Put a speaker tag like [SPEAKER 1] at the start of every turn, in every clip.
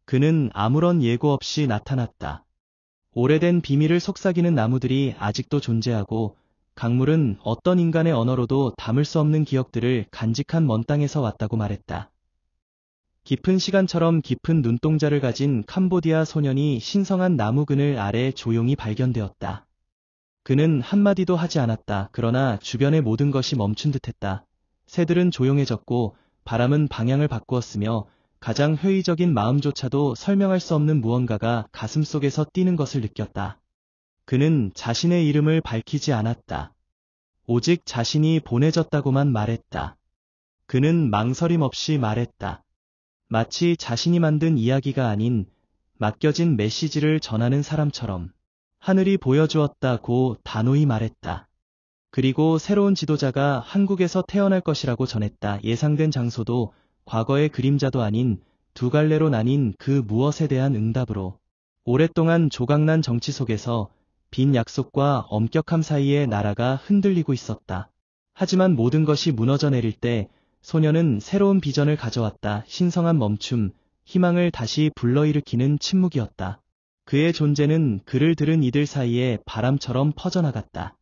[SPEAKER 1] 그는 아무런 예고 없이 나타났다. 오래된 비밀을 속삭이는 나무들이 아직도 존재하고 강물은 어떤 인간의 언어로도 담을 수 없는 기억들을 간직한 먼 땅에서 왔다고 말했다. 깊은 시간처럼 깊은 눈동자를 가진 캄보디아 소년이 신성한 나무 그늘 아래 조용히 발견되었다. 그는 한마디도 하지 않았다. 그러나 주변의 모든 것이 멈춘 듯했다. 새들은 조용해졌고 바람은 방향을 바꾸었으며 가장 회의적인 마음조차도 설명할 수 없는 무언가가 가슴속에서 뛰는 것을 느꼈다. 그는 자신의 이름을 밝히지 않았다. 오직 자신이 보내졌다고만 말했다. 그는 망설임 없이 말했다. 마치 자신이 만든 이야기가 아닌 맡겨진 메시지를 전하는 사람처럼. 하늘이 보여주었다고 단호히 말했다. 그리고 새로운 지도자가 한국에서 태어날 것이라고 전했다. 예상된 장소도 과거의 그림자도 아닌 두 갈래로 나뉜 그 무엇에 대한 응답으로. 오랫동안 조각난 정치 속에서 빈 약속과 엄격함 사이에 나라가 흔들리고 있었다. 하지만 모든 것이 무너져 내릴 때 소녀는 새로운 비전을 가져왔다. 신성한 멈춤, 희망을 다시 불러일으키는 침묵이었다. 그의 존재는 그를 들은 이들 사이에 바람처럼 퍼져나갔다.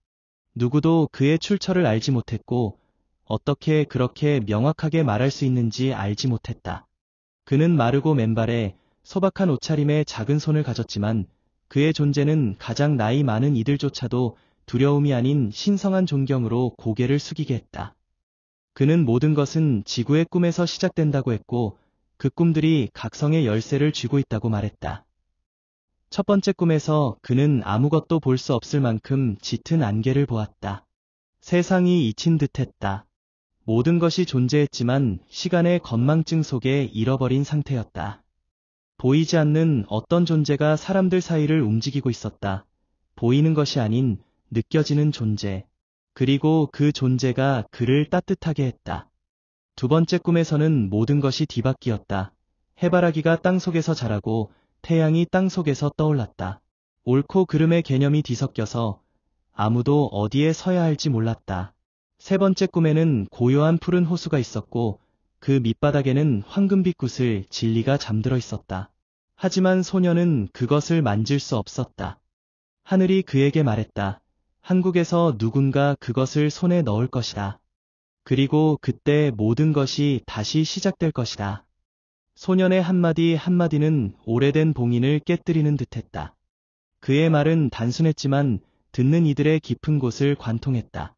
[SPEAKER 1] 누구도 그의 출처를 알지 못했고 어떻게 그렇게 명확하게 말할 수 있는지 알지 못했다. 그는 마르고 맨발에 소박한 옷차림에 작은 손을 가졌지만 그의 존재는 가장 나이 많은 이들조차도 두려움이 아닌 신성한 존경으로 고개를 숙이게 했다. 그는 모든 것은 지구의 꿈에서 시작된다고 했고 그 꿈들이 각성의 열쇠를 쥐고 있다고 말했다. 첫 번째 꿈에서 그는 아무것도 볼 수 없을 만큼 짙은 안개를 보았다. 세상이 잊힌 듯했다. 모든 것이 존재했지만 시간의 건망증 속에 잃어버린 상태였다. 보이지 않는 어떤 존재가 사람들 사이를 움직이고 있었다. 보이는 것이 아닌 느껴지는 존재. 그리고 그 존재가 그를 따뜻하게 했다. 두 번째 꿈에서는 모든 것이 뒤바뀌었다. 해바라기가 땅속에서 자라고 태양이 땅속에서 떠올랐다. 옳고 그름의 개념이 뒤섞여서 아무도 어디에 서야 할지 몰랐다. 세 번째 꿈에는 고요한 푸른 호수가 있었고 그 밑바닥에는 황금빛 구슬 진리가 잠들어 있었다. 하지만 소녀는 그것을 만질 수 없었다. 하늘이 그에게 말했다. 한국에서 누군가 그것을 손에 넣을 것이다. 그리고 그때 모든 것이 다시 시작될 것이다. 소년의 한마디 한마디는 오래된 봉인을 깨뜨리는 듯했다. 그의 말은 단순했지만 듣는 이들의 깊은 곳을 관통했다.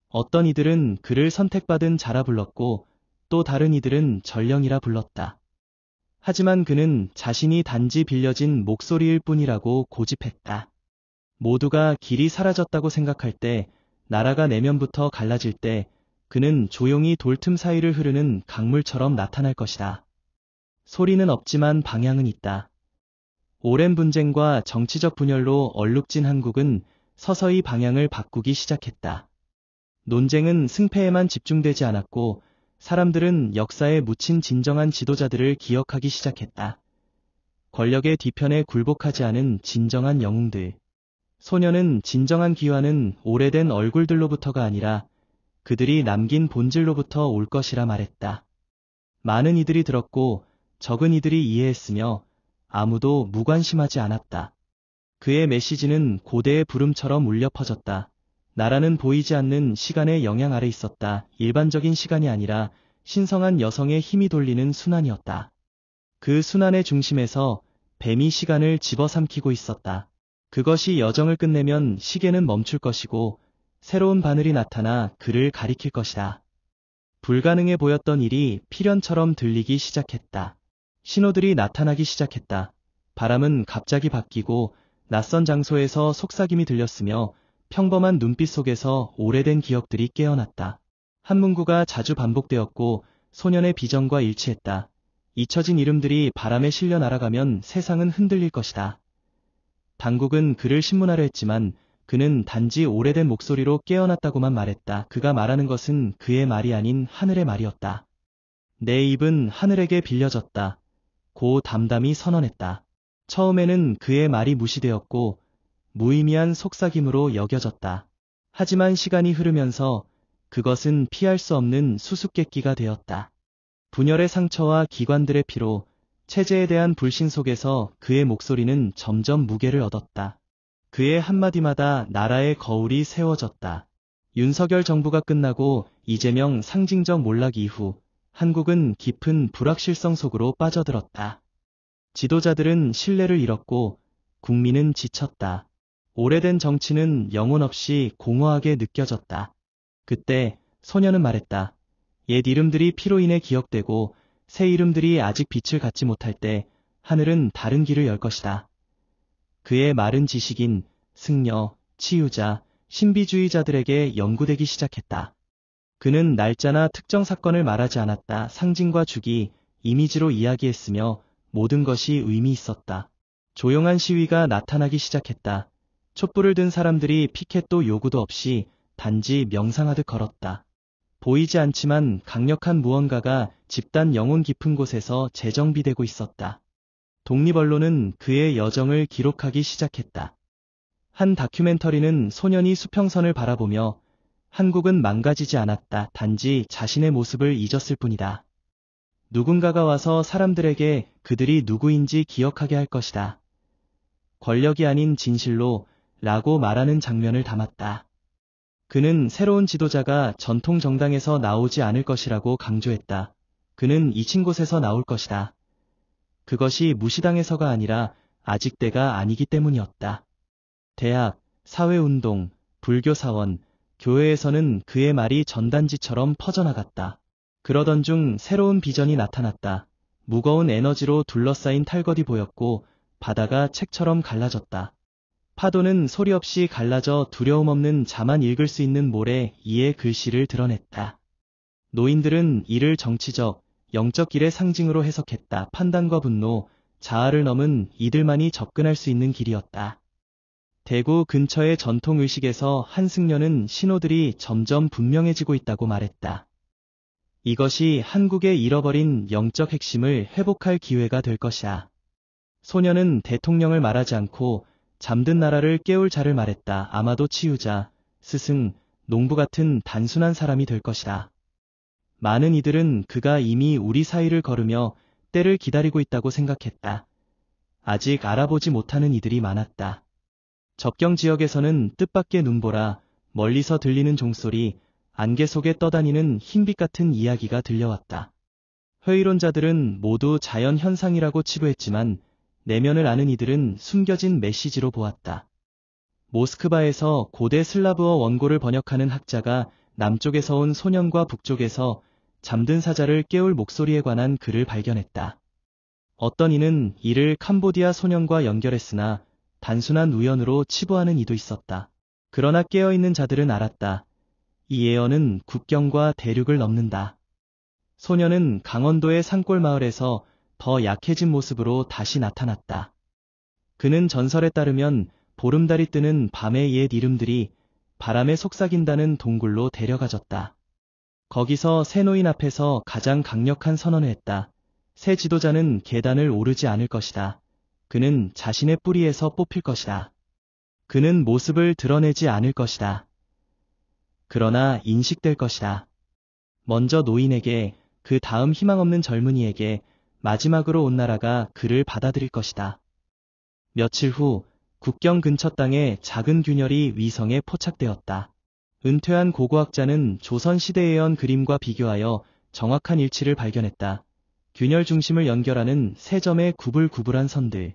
[SPEAKER 1] 어떤 이들은 그를 선택받은 자라 불렀고 또 다른 이들은 전령이라 불렀다. 하지만 그는 자신이 단지 빌려진 목소리일 뿐이라고 고집했다. 모두가 길이 사라졌다고 생각할 때, 나라가 내면부터 갈라질 때 그는 조용히 돌틈 사이를 흐르는 강물처럼 나타날 것이다. 소리는 없지만 방향은 있다. 오랜 분쟁과 정치적 분열로 얼룩진 한국은 서서히 방향을 바꾸기 시작했다. 논쟁은 승패에만 집중되지 않았고 사람들은 역사에 묻힌 진정한 지도자들을 기억하기 시작했다. 권력의 뒤편에 굴복하지 않은 진정한 영웅들. 소녀는 진정한 기화는 오래된 얼굴들로부터가 아니라 그들이 남긴 본질로부터 올 것이라 말했다. 많은 이들이 들었고 적은 이들이 이해했으며 아무도 무관심하지 않았다. 그의 메시지는 고대의 부름처럼 울려 퍼졌다. 나라는 보이지 않는 시간의 영향 아래 있었다. 일반적인 시간이 아니라 신성한 여성의 힘이 돌리는 순환이었다. 그 순환의 중심에서 뱀이 시간을 집어삼키고 있었다. 그것이 여정을 끝내면 시계는 멈출 것이고 새로운 바늘이 나타나 그를 가리킬 것이다. 불가능해 보였던 일이 필연처럼 들리기 시작했다. 신호들이 나타나기 시작했다. 바람은 갑자기 바뀌고 낯선 장소에서 속삭임이 들렸으며 평범한 눈빛 속에서 오래된 기억들이 깨어났다. 한 문구가 자주 반복되었고 소년의 비전과 일치했다. 잊혀진 이름들이 바람에 실려 날아가면 세상은 흔들릴 것이다. 당국은 그를 신문하려 했지만 그는 단지 오래된 목소리로 깨어났다고만 말했다. 그가 말하는 것은 그의 말이 아닌 하늘의 말이었다. 내 입은 하늘에게 빌려졌다. 고 담담히 선언했다. 처음에는 그의 말이 무시되었고 무의미한 속삭임으로 여겨졌다. 하지만 시간이 흐르면서 그것은 피할 수 없는 수수께끼가 되었다. 분열의 상처와 기관들의 피로 체제에 대한 불신 속에서 그의 목소리는 점점 무게를 얻었다. 그의 한마디마다 나라의 거울이 세워졌다. 윤석열 정부가 끝나고 이재명 상징적 몰락 이후 한국은 깊은 불확실성 속으로 빠져들었다. 지도자들은 신뢰를 잃었고 국민은 지쳤다. 오래된 정치는 영혼 없이 공허하게 느껴졌다. 그때 소녀는 말했다. 옛 이름들이 피로 인해 기억되고 새 이름들이 아직 빛을 갖지 못할 때 하늘은 다른 길을 열 것이다. 그의 말은 지식인, 승려, 치유자, 신비주의자들에게 연구되기 시작했다. 그는 날짜나 특정 사건을 말하지 않았다. 상징과 주기, 이미지로 이야기했으며 모든 것이 의미 있었다. 조용한 시위가 나타나기 시작했다. 촛불을 든 사람들이 피켓도 요구도 없이 단지 명상하듯 걸었다. 보이지 않지만 강력한 무언가가 집단 영혼 깊은 곳에서 재정비되고 있었다. 독립언론은 그의 여정을 기록하기 시작했다. 한 다큐멘터리는 소년이 수평선을 바라보며 한국은 망가지지 않았다. 단지 자신의 모습을 잊었을 뿐이다. 누군가가 와서 사람들에게 그들이 누구인지 기억하게 할 것이다. 권력이 아닌 진실로 라고 말하는 장면을 담았다. 그는 새로운 지도자가 전통 정당에서 나오지 않을 것이라고 강조했다. 그는 잊힌 곳에서 나올 것이다. 그것이 무시당해서가 아니라 아직 때가 아니기 때문이었다. 대학, 사회운동, 불교사원, 교회에서는 그의 말이 전단지처럼 퍼져나갔다. 그러던 중 새로운 비전이 나타났다. 무거운 에너지로 둘러싸인 탈것이 보였고 바다가 책처럼 갈라졌다. 파도는 소리 없이 갈라져 두려움 없는 자만 읽을 수 있는 모래 이의 글씨를 드러냈다. 노인들은 이를 정치적, 영적 길의 상징으로 해석했다. 판단과 분노, 자아를 넘은 이들만이 접근할 수 있는 길이었다. 대구 근처의 전통의식에서 한승려는 신호들이 점점 분명해지고 있다고 말했다. 이것이 한국의 잃어버린 영적 핵심을 회복할 기회가 될 것이다. 소녀는 대통령을 말하지 않고 잠든 나라를 깨울 자를 말했다. 아마도 치유자, 스승, 농부 같은 단순한 사람이 될 것이다. 많은 이들은 그가 이미 우리 사이를 걸으며 때를 기다리고 있다고 생각했다. 아직 알아보지 못하는 이들이 많았다. 접경 지역에서는 뜻밖의 눈보라, 멀리서 들리는 종소리, 안개 속에 떠다니는 흰빛 같은 이야기가 들려왔다. 회의론자들은 모두 자연 현상이라고 치부했지만 내면을 아는 이들은 숨겨진 메시지로 보았다. 모스크바에서 고대 슬라브어 원고를 번역하는 학자가 남쪽에서 온 소년과 북쪽에서 잠든 사자를 깨울 목소리에 관한 글을 발견했다. 어떤 이는 이를 캄보디아 소년과 연결했으나 단순한 우연으로 치부하는 이도 있었다. 그러나 깨어있는 자들은 알았다. 이 예언은 국경과 대륙을 넘는다. 소년은 강원도의 산골 마을에서 더 약해진 모습으로 다시 나타났다. 그는 전설에 따르면 보름달이 뜨는 밤의 옛 이름들이 바람에 속삭인다는 동굴로 데려가졌다. 거기서 새 노인 앞에서 가장 강력한 선언을 했다. 새 지도자는 계단을 오르지 않을 것이다. 그는 자신의 뿌리에서 뽑힐 것이다. 그는 모습을 드러내지 않을 것이다. 그러나 인식될 것이다. 먼저 노인에게, 그 다음 희망 없는 젊은이에게, 마지막으로 온 나라가 그를 받아들일 것이다. 며칠 후 국경 근처 땅에 작은 균열이 위성에 포착되었다. 은퇴한 고고학자는 조선시대 예언 그림과 비교하여 정확한 일치를 발견했다. 균열 중심을 연결하는 세 점의 구불구불한 선들.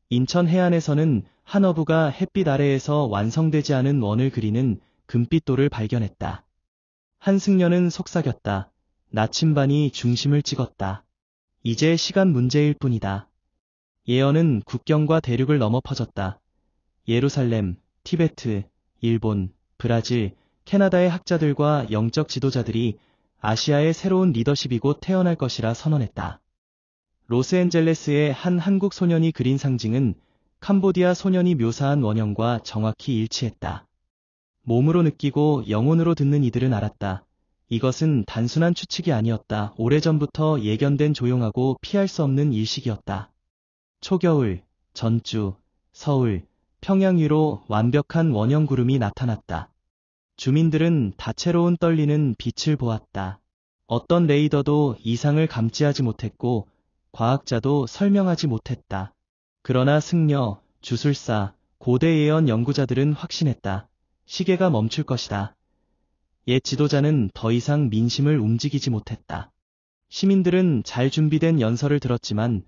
[SPEAKER 1] 인천 해안에서는 한 어부가 햇빛 아래에서 완성되지 않은 원을 그리는 금빛돌을 발견했다. 한승려는 속삭였다. 나침반이 중심을 찍었다. 이제 시간 문제일 뿐이다. 예언은 국경과 대륙을 넘어 퍼졌다. 예루살렘, 티베트, 일본, 브라질, 캐나다의 학자들과 영적 지도자들이 아시아의 새로운 리더십이 곧 태어날 것이라 선언했다. 로스앤젤레스의 한 한국 소년이 그린 상징은 캄보디아 소년이 묘사한 원형과 정확히 일치했다. 몸으로 느끼고 영혼으로 듣는 이들은 알았다. 이것은 단순한 추측이 아니었다. 오래전부터 예견된 조용하고 피할 수 없는 일식이었다. 초겨울, 전주, 서울, 평양 위로 완벽한 원형 구름이 나타났다. 주민들은 다채로운 떨리는 빛을 보았다. 어떤 레이더도 이상을 감지하지 못했고 과학자도 설명하지 못했다. 그러나 승려, 주술사, 고대 예언 연구자들은 확신했다. 시계가 멈출 것이다. 옛 지도자는 더 이상 민심을 움직이지 못했다. 시민들은 잘 준비된 연설을 들었지만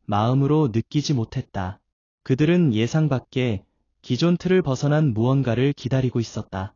[SPEAKER 1] 마음으로 느끼지 못했다. 그들은 예상 밖에 기존 틀을 벗어난 무언가를 기다리고 있었다.